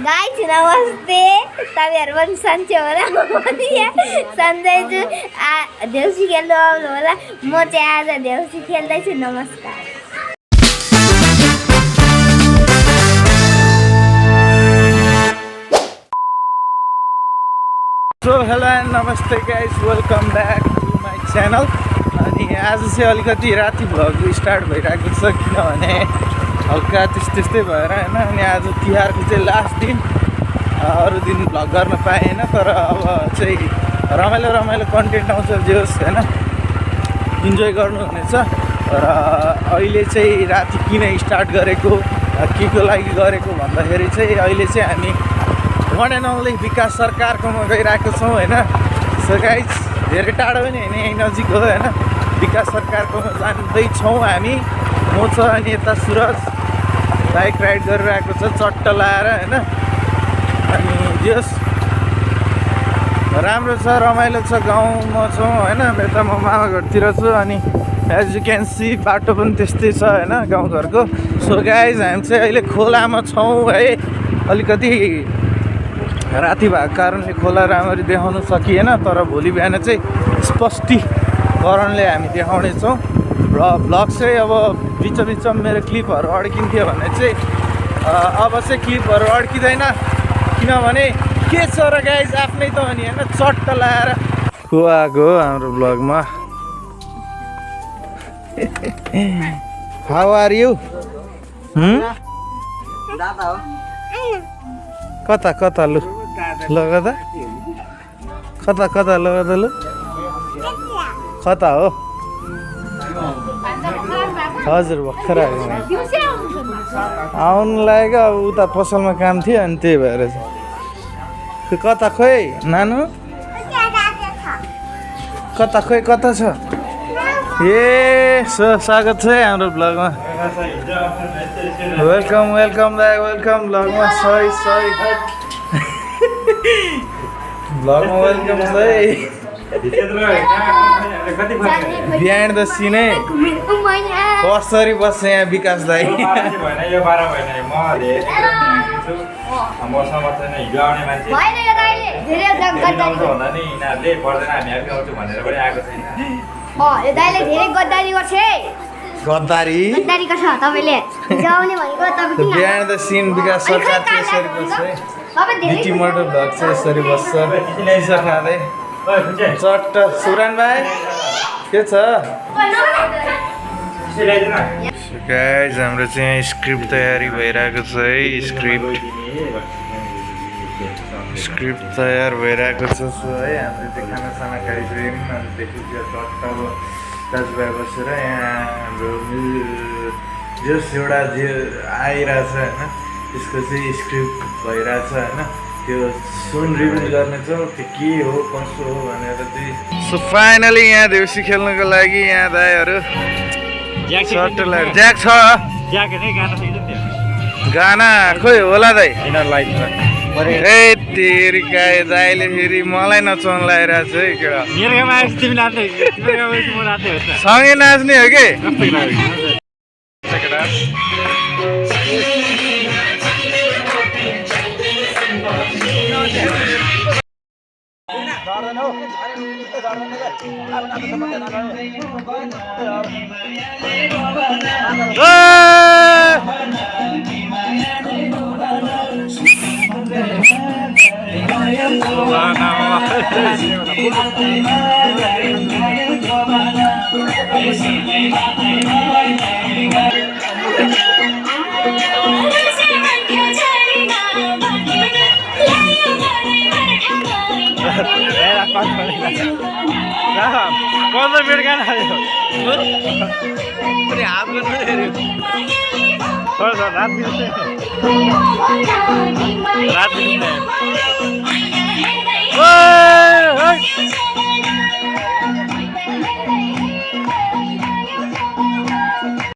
Guys नमस्ते तपाईहरु पनि सन्चै होला म पनि यहाँ सन्चै छु देउसी खेल्नु आउनु होला म चाहिँ आज देउसी खेल्दै छु नमस्कार So hello and namaste guys, welcome back to my channel. अनि आज चाहिँ अलिकति राति भ्लग स्टार्ट भइरहेको छ किनभने हल्का त्यस्तै भएर हैन अनि आज तिहारको चाहिँ लास्ट दिन अरु दिन भ्लग गर्न पाएन तर अब चाहिँ रमाइलो कन्टेन्ट आउँछ जे होस् हैन इन्जोय गर्नुहुनेछ र अहिले चाहिँ राति किन स्टार्ट गरेको के को लागि गरेको भन्दाखेरि चाहिँ अहिले चाहिँ हामी वान एन्ड ओन्ली विकास सरकारकोमा गइरहेको छौँ हैन सो गाइज धेरै टाढो पनि हैन यही नजिक हो हैन विकास सरकारकोमा जाँदैछौँ हामी म छ अनि यता सुरज बाइक राइड गरिरहेको छ चट्ट लाएर हैन अनि जस राम्रो छ रमाइलो छ गाउँमा छौँ हैन यता म मामा घरतिर छु अनि एज यु क्यान सी बाटो पनि त्यस्तै छ हैन गाउँघरको सो गाइज हामी चाहिँ अहिले खोलामा छौँ है अलिकति राति भएको कारणले खोला राम्ररी देखाउन सकिएन तर भोलि बिहान चाहिँ स्पष्टीकरणले हामी देखाउनेछौँ र भ्लग चाहिँ अब बिचमा मेरो क्लिपहरू अड्किन्थ्यो भने चाहिँ अब चाहिँ क्लिपहरू अड्किँदैन किनभने के छ र गाइज आफ्नै त हो नि होइन चट्ट लाएर को आएको हाम्रो भ्लगमा हाउ आर यु कता लु लगदा कता लगदा लु कता हो हजुर भर्खर आउनु लागेको अब उता पसलमा काम थियो अनि त्यही भएर चाहिँ कता खोइ नानु कता खोइ कता छ ए स्वागत छ है हाम्रो भ्लगमा वेलकम दाइ वेलकम भ्लगमा सही भ्लगमा वेलकम छ है बिहाइन्ड द सिन है कसरी बस्छ यहाँ विकास दाइ दाइले धेरै गद्दारी गर्छ है गद्दारी गर्छ तपाईले जाउने भनेको तपाईँ किन बिहाइन्ड द सिन विकास सरकार चाहिँ यसरी बस्छ है बिटी मोटर भ्लग चाहिँ यसरी बस्छ पिसा खाँदै चट्ट सुरान भाइ के छ गाइज हाम्रो चाहिँ स्क्रिप्ट तयारी भइरहेको छ है स्क्रिप्ट तयार भइरहेको छ सो है हामीले चाहिँ खानासाना खाइसक्यौँ अनि त्यसपछि चट्ट अब दाजुभाइ बसेर यहाँ हाम्रो जस एउटा जे आइरहेछ होइन त्यसको चाहिँ स्क्रिप्ट भइरहेछ होइन त्यो सुन रिभिल गर्नेछौँ त्यो के हो कसो हो भनेर चाहिँ सो फाइनली यहाँ देउसी खेल्नको लागि यहाँ दाइहरू ज्याक छ गाना खोइ होला दाइ ए तेरिका दाइले फेरि मलाई नचाउनु लगाइरहेको छ है केटा सँगै नाच्ने हो कि